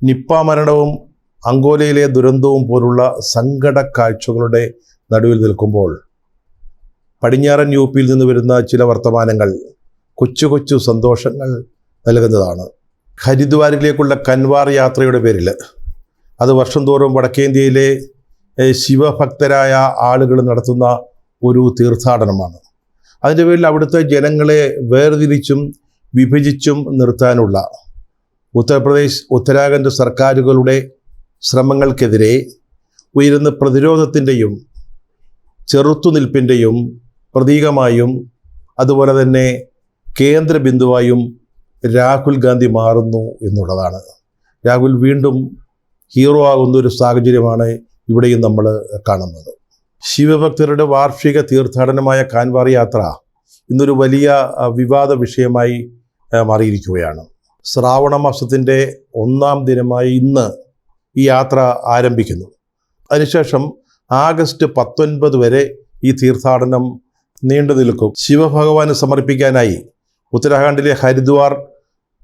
Nipah മരണവും അങ്കോലയിലെ ദുരന്തവും പോലുള്ള സങ്കട കാഴ്ചകളുടെ നടുവിൽ നിൽക്കുമ്പോൾ പടിഞ്ഞാറൻ യു.പിയിൽ നിന്ന് വരുന്ന ചില വർത്തമാനങ്ങൾ കൊച്ചു കൊച്ചു സന്തോഷങ്ങൾ നൽകുന്നതാണ്. ഹരിദ്വാറിലേക്കുള്ള കൻവാർ യാത്രയുടെ പേരിൽ, അത് വർഷം തോറും വടക്കേന്ത്യയിലെ ശിവഭക്തരായ ആളുകൾ നടത്തുന്ന ഒരു തീർത്ഥാടനമാണ്. അതിൻ്റെ പേരിൽ അവിടുത്തെ ജനങ്ങളെ വേർതിരിച്ചും വിഭജിച്ചും നിർത്താനുള്ള ഉത്തർപ്രദേശ്, ഉത്തരാഖണ്ഡ് സർക്കാരുകളുടെ ശ്രമങ്ങൾക്കെതിരെ ഉയരുന്ന പ്രതിരോധത്തിൻ്റെയും ചെറുത്തുനിൽപ്പിൻ്റെയും പ്രതീകമായും അതുപോലെ തന്നെ കേന്ദ്ര ബിന്ദുവായും രാഹുൽ ഗാന്ധി മാറുന്നു എന്നുള്ളതാണ്. രാഹുൽ വീണ്ടും ഹീറോ ആകുന്ന ഒരു സാഹചര്യമാണ് ഇവിടെയും നമ്മൾ കാണുന്നത്. ശിവഭക്തരുടെ വാർഷിക തീർത്ഥാടനമായ കാൻവാർ യാത്ര ഇന്നൊരു വലിയ വിവാദ വിഷയമായി മാറിയിരിക്കുകയാണ്. ശ്രാവണ മാസത്തിൻ്റെ 1-ാം ദിനമായ ഇന്ന് ഈ യാത്ര ആരംഭിക്കുന്നു. അതിനുശേഷം ആഗസ്റ്റ് 19 വരെ ഈ തീർത്ഥാടനം നീണ്ടു നിൽക്കും. ശിവഭഗവാന് സമർപ്പിക്കാനായി ഉത്തരാഖണ്ഡിലെ ഹരിദ്വാർ,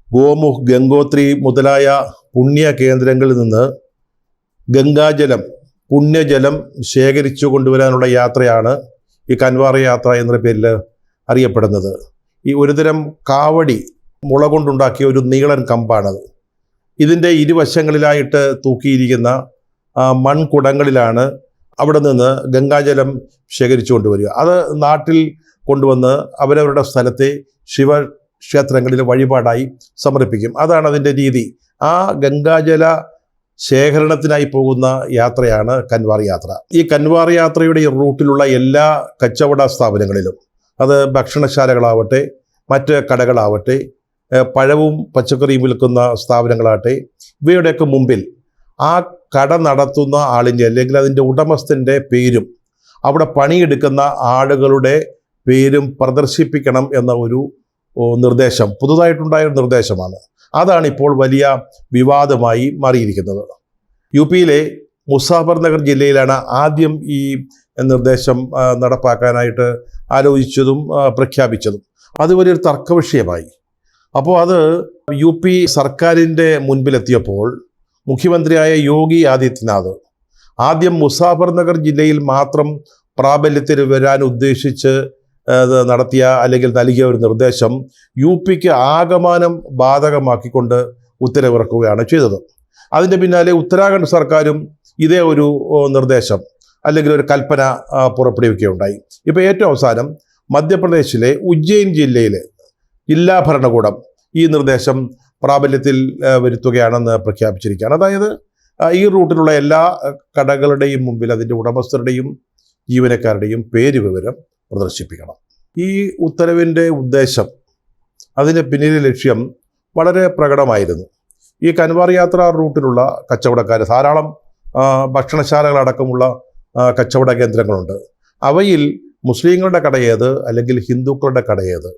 ഗോമുഖ്, ഗംഗോത്രി മുതലായ പുണ്യ കേന്ദ്രങ്ങളിൽ നിന്ന് ഗംഗാജലം, പുണ്യജലം ശേഖരിച്ചു കൊണ്ടുവരാനുള്ള യാത്രയാണ് ഈ കൻവാർ യാത്ര എന്ന പേരിൽ അറിയപ്പെടുന്നത്. ഈ ഒരുതരം കാവടി മുള കൊണ്ടുണ്ടാക്കിയ ഒരു നീളൻ കമ്പാണത്. ഇതിൻ്റെ ഇരുവശങ്ങളിലായിട്ട് തൂക്കിയിരിക്കുന്ന മൺകുടങ്ങളിലാണ് അവിടെ നിന്ന് ഗംഗാജലം ശേഖരിച്ചു കൊണ്ടുവരിക. അത് നാട്ടിൽ കൊണ്ടുവന്ന് അവരവരുടെ സ്ഥലത്തെ ശിവക്ഷേത്രങ്ങളിൽ വഴിപാടായി സമർപ്പിക്കും. അതാണ് അതിൻ്റെ രീതി. ആ ഗംഗാജല ശേഖരണത്തിനായി പോകുന്ന യാത്രയാണ് കൻവാർ യാത്ര. ഈ കൻവാർ യാത്രയുടെ ഈ റൂട്ടിലുള്ള എല്ലാ കച്ചവട സ്ഥാപനങ്ങളിലും, അത് ഭക്ഷണശാലകളാവട്ടെ, മറ്റ് കടകളാവട്ടെ, പഴവും പച്ചക്കറിയും വിൽക്കുന്ന സ്ഥാപനങ്ങളാവട്ടെ, ഇവയുടെയൊക്കെ മുമ്പിൽ ആ കട നടത്തുന്ന ആളിൻ്റെ അല്ലെങ്കിൽ അതിൻ്റെ ഉടമസ്ഥൻ്റെ പേരും അവിടെ പണിയെടുക്കുന്ന ആളുകളുടെ പേരും പ്രദർശിപ്പിക്കണം എന്ന ഒരു നിർദ്ദേശം, പുതുതായിട്ടുണ്ടായ ഒരു നിർദ്ദേശമാണ്. അതാണ് ഇപ്പോൾ വലിയ വിവാദമായി മാറിയിരിക്കുന്നത്. യു.പിയിലെ മുസാഫർനഗർ ജില്ലയിലാണ് ആദ്യം ഈ നിർദ്ദേശം നടപ്പാക്കാനായിട്ട് ആലോചിച്ചതും പ്രഖ്യാപിച്ചതും. അത് വലിയൊരു തർക്ക വിഷയമായി. അപ്പോൾ അത് യു.പി സർക്കാരിൻ്റെ മുൻപിലെത്തിയപ്പോൾ മുഖ്യമന്ത്രിയായ യോഗി ആദിത്യനാഥ് ആദ്യം മുസാഫർനഗർ ജില്ലയിൽ മാത്രം പ്രാബല്യത്തിൽ വരാൻ ഉദ്ദേശിച്ച് നടത്തിയ അല്ലെങ്കിൽ നൽകിയ ഒരു നിർദ്ദേശം യു.പിക്ക് ആകമാനം ബാധകമാക്കിക്കൊണ്ട് ഉത്തരവിറക്കുകയാണ് ചെയ്തത്. അതിൻ്റെ പിന്നാലെ ഉത്തരാഖണ്ഡ് സർക്കാരും ഇതേ ഒരു നിർദ്ദേശം അല്ലെങ്കിൽ ഒരു കൽപ്പന പുറപ്പെടുവിക്കുകയുണ്ടായി. ഇപ്പോൾ ഏറ്റവും അവസാനം മധ്യപ്രദേശിലെ ഉജ്ജയിൻ ജില്ലയിലെ ജില്ലാ ഭരണകൂടം ഈ നിർദ്ദേശം പ്രാബല്യത്തിൽ വരുത്തുകയാണെന്ന് പ്രഖ്യാപിച്ചിരിക്കുകയാണ്. അതായത് ഈ റൂട്ടിലുള്ള എല്ലാ കടകളുടെയും മുമ്പിൽ അതിൻ്റെ ഉടമസ്ഥരുടെയും ജീവനക്കാരുടെയും പേര് വിവരം പ്രദർശിപ്പിക്കണം. ഈ ഉത്തരവിൻ്റെ ഉദ്ദേശം, അതിന് പിന്നിലെ ലക്ഷ്യം വളരെ പ്രകടമായിരുന്നു. ഈ കൻവാർ യാത്ര റൂട്ടിലുള്ള കച്ചവടക്കാർ, ധാരാളം ഭക്ഷണശാലകളടക്കമുള്ള കച്ചവട കേന്ദ്രങ്ങളുണ്ട്. അവയിൽ മുസ്ലിങ്ങളുടെ കടയേത് അല്ലെങ്കിൽ ഹിന്ദുക്കളുടെ കടയേത്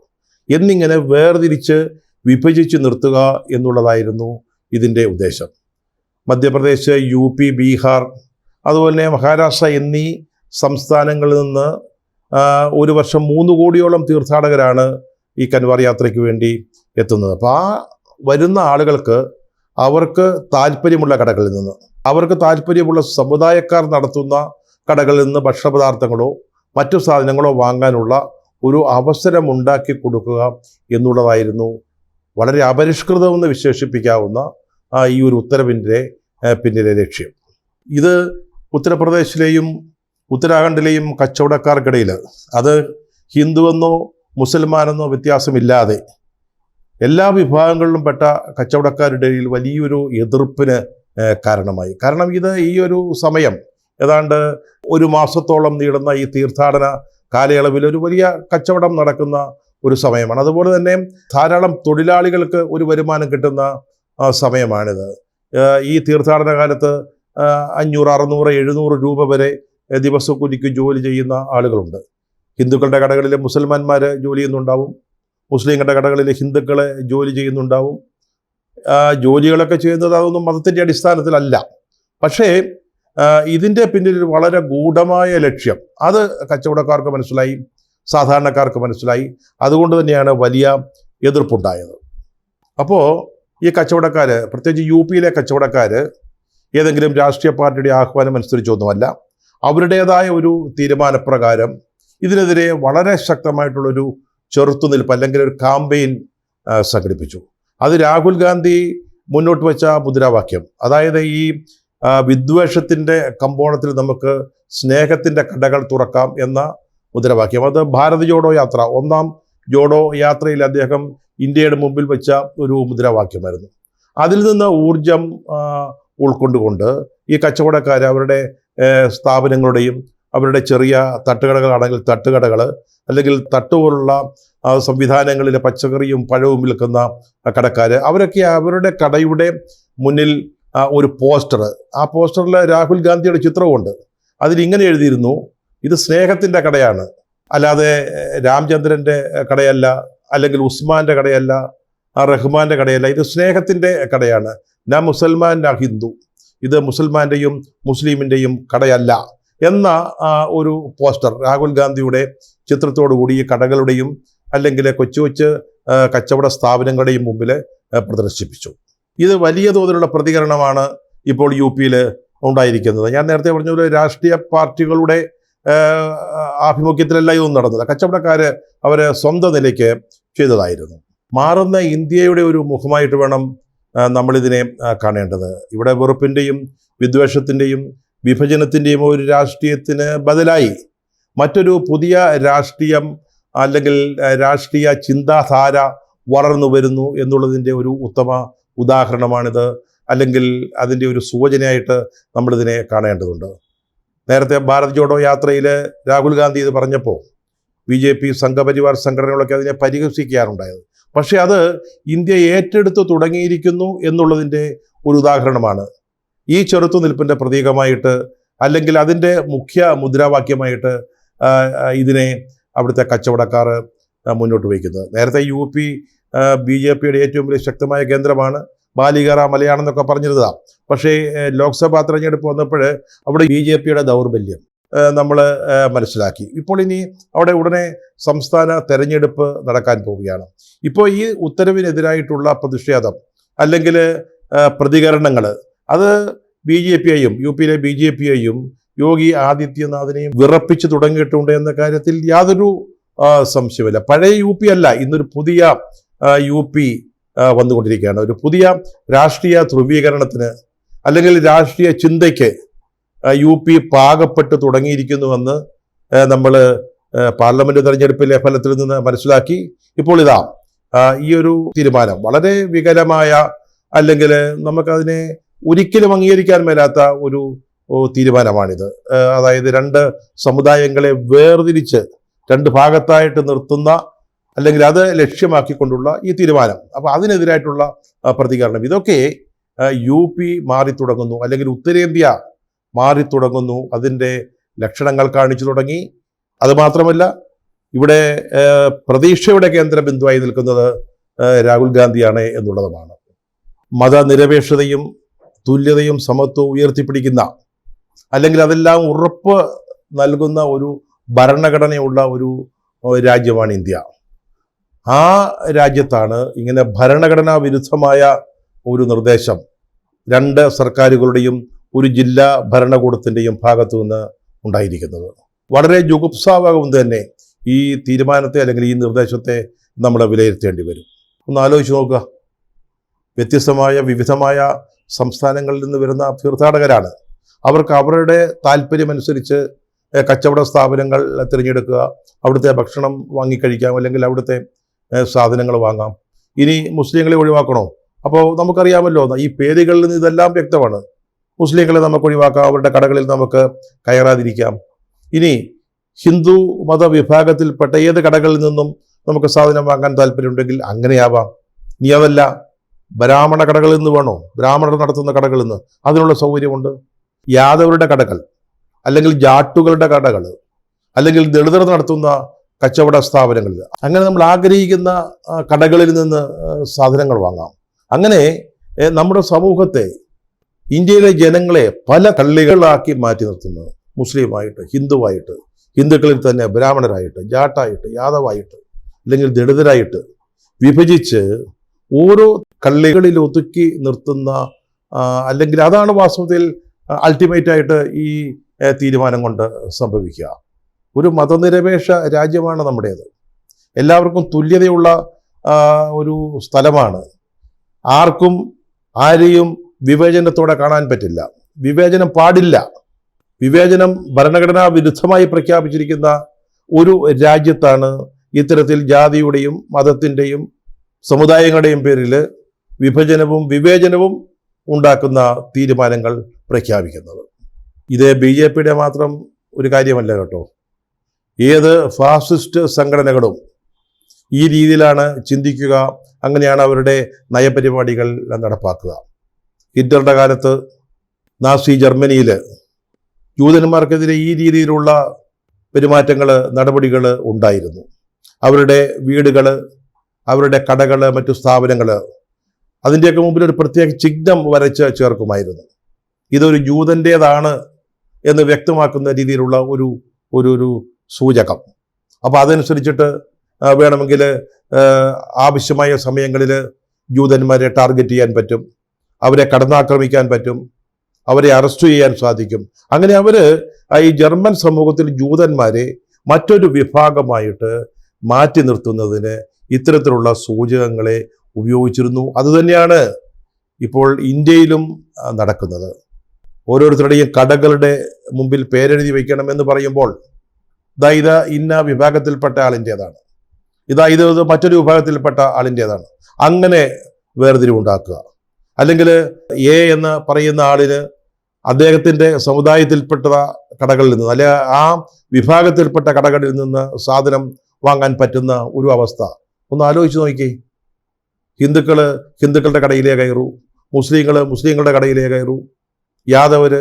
എന്നിങ്ങനെ വേർതിരിച്ച് വിഭജിച്ച് നിർത്തുക എന്നുള്ളതായിരുന്നു ഇതിൻ്റെ ഉദ്ദേശം. മധ്യപ്രദേശ്, യു.പി, ബീഹാർ, അതുപോലെ മഹാരാഷ്ട്ര എന്നീ സംസ്ഥാനങ്ങളിൽ നിന്ന് ഒരു വർഷം 3 കോടിയോളം തീർത്ഥാടകരാണ് ഈ കൻവാർ യാത്രയ്ക്ക് വേണ്ടി എത്തുന്നത്. അപ്പോൾ ആ വരുന്ന ആളുകൾക്ക് അവർക്ക് താല്പര്യമുള്ള കടകളിൽ നിന്ന്, അവർക്ക് താല്പര്യമുള്ള സമുദായക്കാർ നടത്തുന്ന കടകളിൽ നിന്ന് ഭക്ഷണപദാർത്ഥങ്ങളോ മറ്റു സാധനങ്ങളോ വാങ്ങാനുള്ള ഒരു അവസരം ഉണ്ടാക്കി കൊടുക്കുക എന്നുള്ളതായിരുന്നു വളരെ അപരിഷ്കൃതമെന്ന് വിശേഷിപ്പിക്കാവുന്ന ഈ ഒരു ഉത്തരവിൻ്റെ പിന്നിലെ ലക്ഷ്യം. ഇത് ഉത്തർപ്രദേശിലെയും ഉത്തരാഖണ്ഡിലെയും കച്ചവടക്കാർക്കിടയിൽ, അത് ഹിന്ദുവെന്നോ മുസൽമാനെന്നോ വ്യത്യാസമില്ലാതെ എല്ലാ വിഭാഗങ്ങളിലും പെട്ട കച്ചവടക്കാരുടെ ഇടയിൽ വലിയൊരു എതിർപ്പിന് കാരണമായി. കാരണം ഇത് ഈ ഒരു സമയം, ഏതാണ്ട് 1 മാസത്തോളം നീളുന്ന ഈ തീർത്ഥാടന കാലയളവിൽ ഒരു വലിയ കച്ചവടം നടക്കുന്ന ഒരു സമയമാണ്. അതുപോലെ തന്നെ ധാരാളം തൊഴിലാളികൾക്ക് ഒരു വരുമാനം കിട്ടുന്ന സമയമാണിത്. ഈ തീർത്ഥാടന കാലത്ത് 500, 600, 700 രൂപ വരെ ദിവസക്കൂലിക്ക് ജോലി ചെയ്യുന്ന ആളുകളുണ്ട്. ഹിന്ദുക്കളുടെ കടകളിൽ മുസൽമാന്മാർ ജോലി ചെയ്യുന്നുണ്ടാവും, മുസ്ലിങ്ങളുടെ കടകളിൽ ഹിന്ദുക്കളെ ജോലി ചെയ്യുന്നുണ്ടാവും. ജോലികളൊക്കെ ചെയ്യുന്നത് അതൊന്നും മതത്തിൻ്റെ അടിസ്ഥാനത്തിലല്ല. പക്ഷേ ഇതിൻ്റെ പിന്നിൽ വളരെ ഗൂഢമായ ലക്ഷ്യം അത് കച്ചവടക്കാർക്ക് മനസ്സിലായി, സാധാരണക്കാർക്ക് മനസ്സിലായി. അതുകൊണ്ട് തന്നെയാണ് വലിയ എതിർപ്പുണ്ടായത്. അപ്പോൾ ഈ കച്ചവടക്കാർ, പ്രത്യേകിച്ച് UP-യിലെ കച്ചവടക്കാർ ഏതെങ്കിലും രാഷ്ട്രീയ പാർട്ടിയുടെ ആഹ്വാനം അനുസരിച്ചൊന്നുമല്ല. അവരുടേതായ ഒരു തീരുമാനപ്രകാരം ഇതിനെതിരെ വളരെ ശക്തമായിട്ടുള്ളൊരു ചെറുത്തുനിൽപ്പ് അല്ലെങ്കിൽ ഒരു കാമ്പയിൻ സംഘടിപ്പിച്ചു. അത് രാഹുൽ ഗാന്ധി മുന്നോട്ട് വെച്ച മുദ്രാവാക്യം, അതായത് ഈ വിദ്വേഷത്തിൻ്റെ കമ്പോളത്തിൽ നമുക്ക് സ്നേഹത്തിൻ്റെ കടകൾ തുറക്കാം എന്ന മുദ്രാവാക്യം. അത് ഭാരത് ജോഡോ യാത്ര, ഒന്നാം ജോഡോ യാത്രയിൽ അദ്ദേഹം ഇന്ത്യയുടെ മുമ്പിൽ വെച്ച ഒരു മുദ്രാവാക്യമായിരുന്നു. അതിൽ നിന്ന് ഊർജം ഉൾക്കൊണ്ടുകൊണ്ട് ഈ കച്ചവടക്കാർ അവരുടെ സ്ഥാപനങ്ങളുടെയും അവരുടെ ചെറിയ തട്ടുകടകളാണെങ്കിൽ തട്ടുകടകൾ, അല്ലെങ്കിൽ തട്ടുപോലുള്ള സംവിധാനങ്ങളിലെ പച്ചക്കറിയും പഴവും വിൽക്കുന്ന കടക്കാർ, അവരൊക്കെ അവരുടെ കടയുടെ മുന്നിൽ ഒരു പോസ്റ്റർ, ആ പോസ്റ്ററിൽ രാഹുൽ ഗാന്ധിയുടെ ചിത്രവുമുണ്ട്. അതിലിങ്ങനെ എഴുതിയിരുന്നു, ഇത് സ്നേഹത്തിൻ്റെ കടയാണ്, അല്ലാതെ രാമചന്ദ്രൻ്റെ കടയല്ല, അല്ലെങ്കിൽ ഉസ്മാൻ്റെ കടയല്ല, റഹ്മാൻ്റെ കടയല്ല, ഇത് സ്നേഹത്തിൻ്റെ കടയാണ്. നാ മുസൽമാൻ നാ ഹിന്ദു, ഇത് മുസൽമാൻ്റെയും മുസ്ലിമിൻ്റെയും കടയല്ല എന്ന ഒരു പോസ്റ്റർ രാഹുൽ ഗാന്ധിയുടെ ചിത്രത്തോടു കൂടി ഈ കടകളുടെയും അല്ലെങ്കിൽ കൊച്ചു കൊച്ചു കച്ചവട സ്ഥാപനങ്ങളുടെയും മുമ്പിൽ പ്രദർശിപ്പിച്ചു. ഇത് വലിയ തോതിലുള്ള പ്രതികരണമാണ് ഇപ്പോൾ UP-യിൽ ഉണ്ടായിരിക്കുന്നത്. ഞാൻ നേരത്തെ പറഞ്ഞ രാഷ്ട്രീയ പാർട്ടികളുടെ ആഭിമുഖ്യത്തിലല്ല ഇതൊന്നും നടന്നത്. കച്ചവടക്കാർ അവർ സ്വന്തം നിലയ്ക്ക് ചെയ്തതായിരുന്നു. മാറുന്ന ഇന്ത്യയുടെ ഒരു മുഖമായിട്ട് വേണം നമ്മളിതിനെ കാണേണ്ടത്. ഇവിടെ വെറുപ്പിൻ്റെയും വിദ്വേഷത്തിൻ്റെയും വിഭജനത്തിൻ്റെയും ഒരു രാഷ്ട്രീയത്തിന് ബദലായി മറ്റൊരു പുതിയ രാഷ്ട്രീയം അല്ലെങ്കിൽ രാഷ്ട്രീയ ചിന്താധാര വളർന്നു വരുന്നു എന്നുള്ളതിൻ്റെ ഒരു ഉത്തമ ഉദാഹരണമാണിത്, അല്ലെങ്കിൽ അതിൻ്റെ ഒരു സൂചനയായിട്ട് നമ്മളിതിനെ കാണേണ്ടതുണ്ട്. നേരത്തെ ഭാരത് ജോഡോ യാത്രയിൽ രാഹുൽ ഗാന്ധി ഇത് പറഞ്ഞപ്പോൾ BJP സംഘപരിവാർ സംഘടനകളൊക്കെ അതിനെ പരിഹസിക്കാറുണ്ടായത്. പക്ഷേ അത് ഇന്ത്യ ഏറ്റെടുത്ത് തുടങ്ങിയിരിക്കുന്നു എന്നുള്ളതിൻ്റെ ഒരു ഉദാഹരണമാണ്. ഈ ചെറുത്തുനിൽപ്പിൻ്റെ പ്രതീകമായിട്ട്, അല്ലെങ്കിൽ അതിൻ്റെ മുഖ്യ മുദ്രാവാക്യമായിട്ട് ഇതിനെ അവിടുത്തെ കച്ചവടക്കാർ മുന്നോട്ട് വയ്ക്കുന്നത്. നേരത്തെ UP BJP-യുടെ ഏറ്റവും വലിയ ശക്തമായ കേന്ദ്രമാണ്. ബാലികറ മലയാണെന്നൊക്കെ പറഞ്ഞിരുന്നതാണ്. പക്ഷേ ലോക്സഭാ തെരഞ്ഞെടുപ്പ് വന്നപ്പോൾ അവിടെ BJP-യുടെ ദൗർബല്യം നമ്മൾ മനസ്സിലാക്കി. ഇപ്പോൾ ഇനി അവിടെ ഉടനെ സംസ്ഥാന തെരഞ്ഞെടുപ്പ് നടക്കാൻ പോവുകയാണ്. ഇപ്പോൾ ഈ ഉത്തരവിനെതിരായിട്ടുള്ള പ്രതിഷേധം അല്ലെങ്കിൽ പ്രതികരണങ്ങൾ അത് BJP-യെയും UP-യിലെ BJP-യെയും യോഗി ആദിത്യനാഥിനെയും വിറപ്പിച്ച് തുടങ്ങിയിട്ടുണ്ട് എന്ന കാര്യത്തിൽ യാതൊരു സംശയമില്ല. പഴയ UP അല്ല, ഇന്നൊരു പുതിയ UP വന്നുകൊണ്ടിരിക്കുകയാണ്. ഒരു പുതിയ രാഷ്ട്രീയ ധ്രുവീകരണത്തിന് അല്ലെങ്കിൽ രാഷ്ട്രീയ ചിന്തയ്ക്ക് UP പാകപ്പെട്ട് തുടങ്ങിയിരിക്കുന്നുവെന്ന് നമ്മൾ പാർലമെൻറ്റ് തെരഞ്ഞെടുപ്പിലെ ഫലത്തിൽ നിന്ന് മനസ്സിലാക്കി. ഇപ്പോൾ ഇതാ ഈ ഒരു തീരുമാനം വളരെ വികലമായ, അല്ലെങ്കിൽ നമുക്കതിനെ ഒരിക്കലും അംഗീകരിക്കാൻ മേലാത്ത ഒരു തീരുമാനമാണിത്. അതായത് രണ്ട് സമുദായങ്ങളെ വേർതിരിച്ച് രണ്ട് ഭാഗത്തായിട്ട് നിർത്തുന്ന, അല്ലെങ്കിൽ അത് ലക്ഷ്യമാക്കിക്കൊണ്ടുള്ള ഈ തീരുമാനം. അപ്പോൾ അതിനെതിരായിട്ടുള്ള പ്രതികരണം, ഇതൊക്കെ UP മാറിത്തുടങ്ങുന്നു, അല്ലെങ്കിൽ ഉത്തരേന്ത്യ മാറിത്തുടങ്ങുന്നു, അതിൻ്റെ ലക്ഷണങ്ങൾ കാണിച്ചു തുടങ്ങി. അതുമാത്രമല്ല, ഇവിടെ പ്രതീക്ഷയുടെ കേന്ദ്രബിന്ദുവായി നിൽക്കുന്നത് രാഹുൽ ഗാന്ധിയാണ് എന്നുള്ളതുമാണ്. മതനിരപേക്ഷതയും തുല്യതയും സമത്വവും ഉയർത്തിപ്പിടിക്കുന്ന, അല്ലെങ്കിൽ അതെല്ലാം ഉറപ്പ് നൽകുന്ന ഒരു ഭരണഘടനയുള്ള ഒരു രാജ്യമാണ് ഇന്ത്യ. ആ രാജ്യത്താണ് ഇങ്ങനെ ഭരണഘടനാ വിരുദ്ധമായ ഒരു നിർദ്ദേശം രണ്ട് സർക്കാരുകളുടെയും ഒരു ജില്ലാ ഭരണകൂടത്തിൻ്റെയും ഭാഗത്തു നിന്ന് ഉണ്ടായിരിക്കുന്നത്. വളരെ ജുഗുപ്സാവകം തന്നെ ഈ തീരുമാനത്തെ അല്ലെങ്കിൽ ഈ നിർദ്ദേശത്തെ നമ്മൾ വിലയിരുത്തേണ്ടി വരും. ഒന്ന് ആലോചിച്ച് നോക്കുക. വ്യത്യസ്തമായ വിവിധമായ സംസ്ഥാനങ്ങളിൽ നിന്ന് വരുന്ന തീർത്ഥാടകരാണ്. അവർക്ക് അവരുടെ താല്പര്യമനുസരിച്ച് കച്ചവട സ്ഥാപനങ്ങൾ തിരഞ്ഞെടുക്കുക, അവിടുത്തെ ഭക്ഷണം വാങ്ങിക്കഴിക്കാം, അല്ലെങ്കിൽ അവിടുത്തെ സാധനങ്ങൾ വാങ്ങാം. ഇനി മുസ്ലിങ്ങളെ ഒഴിവാക്കണോ? അപ്പോൾ നമുക്കറിയാമല്ലോ, ഈ പേരുകളിൽ നിന്ന് ഇതെല്ലാം വ്യക്തമാണ്. മുസ്ലിങ്ങളെ നമുക്ക് ഒഴിവാക്കാം, അവരുടെ കടകളിൽ നമുക്ക് കയറാതിരിക്കാം. ഇനി ഹിന്ദു മതവിഭാഗത്തിൽപ്പെട്ട ഏത് കടകളിൽ നിന്നും നമുക്ക് സാധനം വാങ്ങാൻ താല്പര്യമുണ്ടെങ്കിൽ അങ്ങനെയാവാം. ഇനി അതല്ല, ബ്രാഹ്മണ കടകളിൽ നിന്ന് വേണോ? ബ്രാഹ്മണർ നടത്തുന്ന കടകളിൽ നിന്ന് അതിനുള്ള സൗകര്യമുണ്ട്. യാദവരുടെ കടകൾ, അല്ലെങ്കിൽ ജാട്ടുകളുടെ കടകൾ, അല്ലെങ്കിൽ ദളിതർ നടത്തുന്ന കച്ചവട സ്ഥാപനങ്ങളിൽ, അങ്ങനെ നമ്മൾ ആഗ്രഹിക്കുന്ന കടകളിൽ നിന്ന് സാധനങ്ങൾ വാങ്ങാം. അങ്ങനെ നമ്മുടെ സമൂഹത്തെ, ഇന്ത്യയിലെ ജനങ്ങളെ പല കള്ളികളാക്കി മാറ്റി നിർത്തുന്നത്, മുസ്ലിമായിട്ട്, ഹിന്ദുവായിട്ട്, ഹിന്ദുക്കളിൽ തന്നെ ബ്രാഹ്മണരായിട്ട്, ജാട്ടായിട്ട്, യാദവായിട്ട്, അല്ലെങ്കിൽ ദളിതരായിട്ട് വിഭജിച്ച് ഓരോ കള്ളികളിൽ ഒതുക്കി നിർത്തുന്ന അല്ലെങ്കിൽ അതാണ് വാസ്തവത്തിൽ അൾട്ടിമേറ്റ് ആയിട്ട് ഈ തീരുമാനം കൊണ്ട് സംഭവിക്കുക. ഒരു മതനിരപേക്ഷ രാജ്യമാണ് നമ്മുടേത്. എല്ലാവർക്കും തുല്യതയുള്ള ഒരു സ്ഥലമാണ്. ആർക്കും ആരെയും വിവേചനത്തോടെ കാണാൻ പറ്റില്ല. വിവേചനം പാടില്ല. വിവേചനം ഭരണഘടനാ വിരുദ്ധമായി പ്രഖ്യാപിച്ചിരിക്കുന്ന ഒരു രാജ്യത്താണ് ഇത്തരത്തിൽ ജാതിയുടെയും മതത്തിൻ്റെയും സമുദായങ്ങളുടെയും പേരിൽ വിഭജനവും വിവേചനവും ഉണ്ടാക്കുന്ന തീരുമാനങ്ങൾ പ്രഖ്യാപിക്കുന്നത്. ഇത് BJPയുടെ മാത്രം ഒരു കാര്യമല്ല കേട്ടോ. ഏത് ഫാസിസ്റ്റ് സംഘടനകളും ഈ രീതിയിലാണ് ചിന്തിക്കുക. അങ്ങനെയാണ് അവരുടെ നയപരിപാടികൾ നടപ്പാക്കുക. ഹിറ്റ്ലറുടെ കാലത്ത് നാസി ജർമ്മനിയിൽ ജൂതന്മാർക്കെതിരെ ഈ രീതിയിലുള്ള പെരുമാറ്റങ്ങൾ, നടപടികൾ ഉണ്ടായിരുന്നു. അവരുടെ വീടുകൾ, അവരുടെ കടകൾ, മറ്റു സ്ഥാപനങ്ങൾ, അതിൻ്റെയൊക്കെ മുമ്പിൽ ഒരു പ്രത്യേക ചിഹ്നം വരച്ച് ചേർക്കുമായിരുന്നു. ഇതൊരു ജൂതൻ്റേതാണ് എന്ന് വ്യക്തമാക്കുന്ന രീതിയിലുള്ള ഒരു സൂചകം. അപ്പോൾ അതനുസരിച്ചിട്ട് വേണമെങ്കിൽ ആവശ്യമായ സമയങ്ങളിൽ ജൂതന്മാരെ ടാർഗറ്റ് ചെയ്യാൻ പറ്റും, അവരെ കടന്നാക്രമിക്കാൻ പറ്റും, അവരെ അറസ്റ്റ് ചെയ്യാൻ സാധിക്കും. അങ്ങനെ അവർ ഈ ജർമ്മൻ സമൂഹത്തിൽ ജൂതന്മാരെ മറ്റൊരു വിഭാഗമായിട്ട് മാറ്റി നിർത്തുന്നതിന് ഇത്തരത്തിലുള്ള സൂചകങ്ങളെ ഉപയോഗിച്ചിരുന്നു. അതുതന്നെയാണ് ഇപ്പോൾ ഇന്ത്യയിലും നടക്കുന്നത്. ഓരോരുത്തരുടെയും കടകളുടെ മുമ്പിൽ പേരെഴുതി വയ്ക്കണമെന്ന് പറയുമ്പോൾ ഇത് ഇന്ന വിഭാഗത്തിൽപ്പെട്ട ആളിൻ്റേതാണ്, ഇത് മറ്റൊരു വിഭാഗത്തിൽപ്പെട്ട ആളിൻ്റേതാണ്, അങ്ങനെ വേർതിരിവുണ്ടാക്കുക. അല്ലെങ്കിൽ എ എന്ന് പറയുന്ന ആളിന് അദ്ദേഹത്തിൻ്റെ സമുദായത്തിൽപ്പെട്ട കടകളിൽ നിന്ന്, അല്ലെ ആ വിഭാഗത്തിൽപ്പെട്ട കടകളിൽ നിന്ന് സാധനം വാങ്ങാൻ പറ്റുന്ന ഒരു അവസ്ഥ ഒന്ന് ആലോചിച്ച് നോക്കി. ഹിന്ദുക്കളുടെ കടയിലേ കയറൂ, മുസ്ലിങ്ങളുടെ കടയിലേ കയറൂ, യാദവർ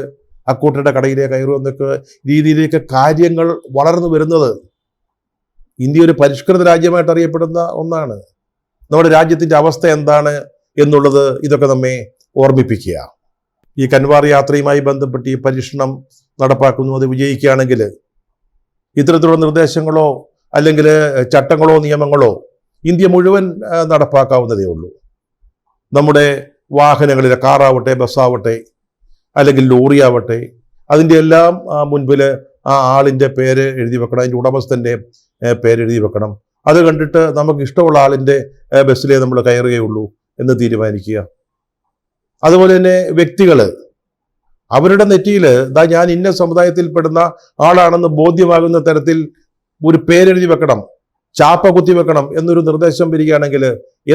അക്കൂട്ടരുടെ കടയിലേ കയറൂ എന്നൊക്കെ രീതിയിലേക്ക് കാര്യങ്ങൾ വളർന്നു വരുന്നത്. ഇന്ത്യ ഒരു പരിഷ്കൃത രാജ്യമായിട്ട് അറിയപ്പെടുന്ന ഒന്നാണ്. നമ്മുടെ രാജ്യത്തിൻ്റെ അവസ്ഥ എന്താണ് എന്നുള്ളത് ഇതൊക്കെ നമ്മെ ഓർമ്മിപ്പിക്കുക. ഈ കൻവാർ യാത്രയുമായി ബന്ധപ്പെട്ട് ഈ പരീക്ഷണം നടപ്പാക്കുന്നു, അത് വിജയിക്കുകയാണെങ്കിൽ ഇത്തരത്തിലുള്ള നിർദ്ദേശങ്ങളോ അല്ലെങ്കിൽ ചട്ടങ്ങളോ നിയമങ്ങളോ ഇന്ത്യ മുഴുവൻ നടപ്പാക്കാവുന്നതേ ഉള്ളൂ. നമ്മുടെ വാഹനങ്ങളിൽ, കാറാവട്ടെ, ബസ്സാവട്ടെ, അല്ലെങ്കിൽ ലോറിയാവട്ടെ, അതിൻ്റെ എല്ലാം മുൻപിൽ ആ ആളിൻ്റെ പേര് എഴുതി വെക്കണം, അതിൻ്റെ ഉടമസ്ഥൻ്റെ പേരെഴുതി വെക്കണം. അത് കണ്ടിട്ട് നമുക്ക് ഇഷ്ടമുള്ള ആളിൻ്റെ ബസ്സിലേ നമ്മൾ കയറുകയുള്ളൂ എന്ന് തീരുമാനിക്കുക. അതുപോലെ തന്നെ വ്യക്തികൾ അവരുടെ നെറ്റിയിൽ ഞാൻ ഇന്ന സമുദായത്തിൽപ്പെടുന്ന ആളാണെന്ന് ബോധ്യമാകുന്ന തരത്തിൽ ഒരു പേരെഴുതി വെക്കണം, ചാപ്പ കുത്തി വെക്കണം എന്നൊരു നിർദ്ദേശം വരികയാണെങ്കിൽ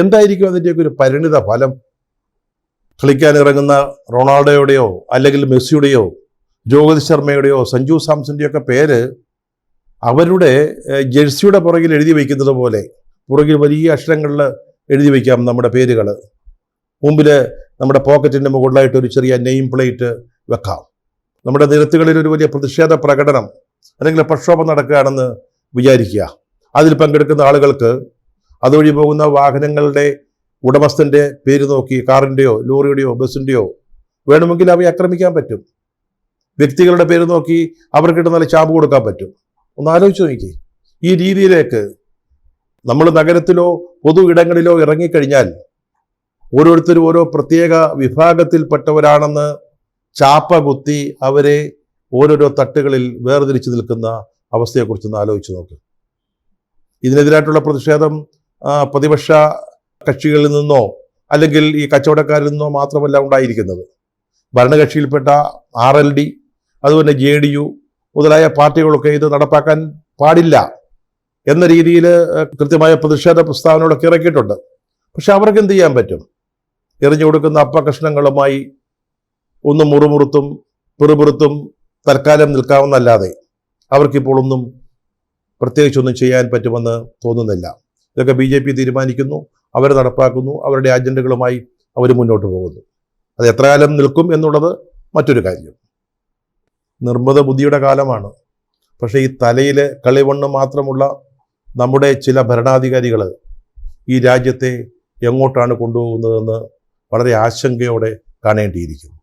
എന്തായിരിക്കും അതിൻ്റെയൊക്കെ ഒരു പരിണിത ഫലം? കളിക്കാനിറങ്ങുന്ന റൊണാൾഡോയുടെയോ അല്ലെങ്കിൽ മെസ്സിയുടെയോ രോഹിത് ശർമ്മയുടെയോ സഞ്ജു സാംസന്റെയോ ഒക്കെ പേര് അവരുടെ ജേഴ്സിയുടെ പുറകിൽ എഴുതി വയ്ക്കുന്നത് പോലെ പുറകിൽ വലിയ അക്ഷരങ്ങളിൽ എഴുതി വയ്ക്കാം നമ്മുടെ പേരുകൾ. മുമ്പിൽ നമ്മുടെ പോക്കറ്റിൻ്റെ മുകളിലായിട്ട് ഒരു ചെറിയ നെയിം പ്ലേറ്റ് വെക്കാം. നമ്മുടെ നിരത്തുകളിൽ ഒരു വലിയ പ്രതിഷേധ പ്രകടനം അല്ലെങ്കിൽ പ്രക്ഷോഭം നടക്കുകയാണെന്ന് വിചാരിക്കുക. അതിൽ പങ്കെടുക്കുന്ന ആളുകൾക്ക് അതുവഴി പോകുന്ന വാഹനങ്ങളുടെ ഉടമസ്ഥൻ്റെ പേര് നോക്കി കാറിൻ്റെയോ ലോറിയുടെയോ ബസ്സിൻ്റെയോ വേണമെങ്കിൽ അവയെ ആക്രമിക്കാൻ പറ്റും. വ്യക്തികളുടെ പേര് നോക്കി അവർക്ക് നല്ല ചാമ്പ് കൊടുക്കാൻ പറ്റും. ഒന്ന് ആലോചിച്ച് നോക്കി. ഈ രീതിയിലേക്ക് നമ്മൾ നഗരത്തിലോ പൊതു ഇടങ്ങളിലോ ഇറങ്ങിക്കഴിഞ്ഞാൽ ഓരോരുത്തരും ഓരോ പ്രത്യേക വിഭാഗത്തിൽപ്പെട്ടവരാണെന്ന് ചാപ്പ കുത്തി അവരെ ഓരോരോ തട്ടുകളിൽ വേർതിരിച്ച് നിൽക്കുന്ന അവസ്ഥയെക്കുറിച്ചൊന്ന് ആലോചിച്ച് നോക്ക്. ഇതിനെതിരായിട്ടുള്ള പ്രതിഷേധം പ്രതിപക്ഷ കക്ഷികളിൽ നിന്നോ അല്ലെങ്കിൽ ഈ കച്ചവടക്കാരിൽ നിന്നോ മാത്രമല്ല ഉണ്ടായിരിക്കുന്നത്. ഭരണകക്ഷിയിൽപ്പെട്ട RLD, അതുപോലെ JDU മുതലായ പാർട്ടികളൊക്കെ ഇത് നടപ്പാക്കാൻ പാടില്ല എന്ന രീതിയിൽ കൃത്യമായ പ്രതിഷേധ പ്രസ്താവനകളൊക്കെ ഇറക്കിയിട്ടുണ്ട്. പക്ഷെ അവർക്ക് എന്ത് ചെയ്യാൻ പറ്റും? എറിഞ്ഞു കൊടുക്കുന്ന അപ്പകഷ്ണങ്ങളുമായി ഒന്ന് മുറുമുറുത്തും പിറുപിറുത്തും തൽക്കാലം നിൽക്കാവുന്നല്ലാതെ അവർക്കിപ്പോൾ ഒന്നും പ്രത്യേകിച്ചൊന്നും ചെയ്യാൻ പറ്റുമെന്ന് തോന്നുന്നില്ല. ഇതൊക്കെ BJP തീരുമാനിക്കുന്നു, അവർ നടപ്പാക്കുന്നു, അവരുടെ അജണ്ടകളുമായി അവർ മുന്നോട്ട് പോകുന്നു. അത് എത്ര കാലം നിൽക്കും എന്നുള്ളത് മറ്റൊരു കാര്യം. നിർമ്മിത ബുദ്ധിയുടെ കാലമാണ്. പക്ഷേ ഈ തലയിൽ കളിവണ്ണം മാത്രമുള്ള നമ്മുടെ ചില ഭരണാധികാരികൾ ഈ രാജ്യത്തെ എങ്ങോട്ടാണ് കൊണ്ടുപോകുന്നതെന്ന് വളരെ ആശങ്കയോടെ കാണേണ്ടിയിരിക്കും.